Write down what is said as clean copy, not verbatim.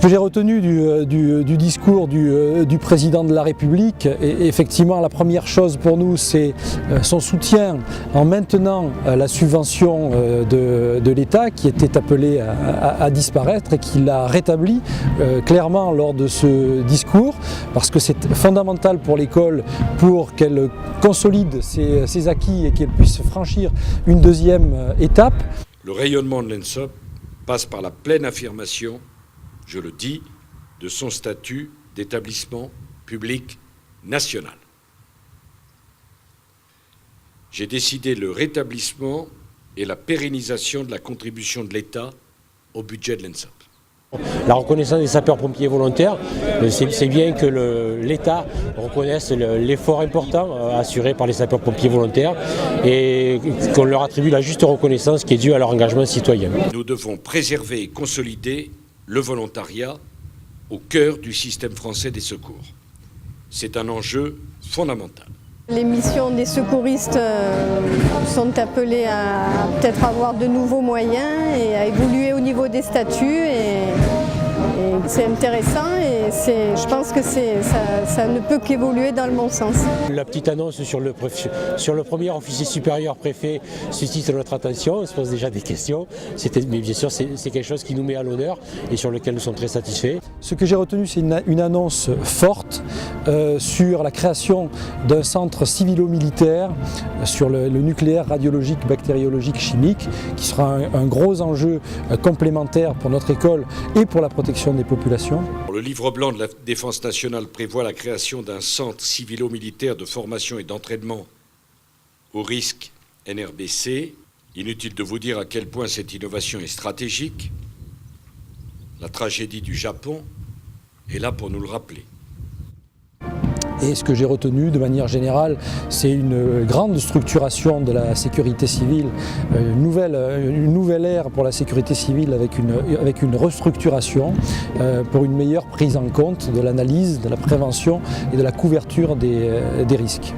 que j'ai retenu du discours du président de la République, et effectivement la première chose pour nous c'est son soutien en maintenant la subvention de l'État qui était appelée à disparaître et qu'il a rétabli clairement lors de ce discours, parce que c'est fondamental pour l'école pour qu'elle consolide ses acquis et qu'elle puisse franchir une deuxième étape. Le rayonnement de l'ENSOP passe par la pleine affirmation, je le dis, de son statut d'établissement public national. J'ai décidé le rétablissement et la pérennisation de la contribution de l'État au budget de l'ENSOP. La reconnaissance des sapeurs-pompiers volontaires, c'est bien que l'État reconnaisse l'effort important assuré par les sapeurs-pompiers volontaires et qu'on leur attribue la juste reconnaissance qui est due à leur engagement citoyen. Nous devons préserver et consolider le volontariat au cœur du système français des secours. C'est un enjeu fondamental. Les missions des secouristes sont appelées à peut-être avoir de nouveaux moyens et à évoluer au niveau des statuts. Et c'est intéressant et je pense que ça ne peut qu'évoluer dans le bon sens. La petite annonce sur le premier officier supérieur préfet suscite notre attention, on se pose déjà des questions, mais bien sûr c'est quelque chose qui nous met à l'honneur et sur lequel nous sommes très satisfaits. Ce que j'ai retenu c'est une annonce forte sur la création d'un centre civilo-militaire sur le nucléaire, radiologique, bactériologique, chimique, qui sera un gros enjeu complémentaire pour notre école et pour la protection des populations. Le livre blanc de la Défense nationale prévoit la création d'un centre civilo-militaire de formation et d'entraînement au risque NRBC. Inutile de vous dire à quel point cette innovation est stratégique. La tragédie du Japon est là pour nous le rappeler. Et ce que j'ai retenu de manière générale, c'est une grande structuration de la sécurité civile, une nouvelle ère pour la sécurité civile avec une restructuration pour une meilleure prise en compte de l'analyse, de la prévention et de la couverture des risques.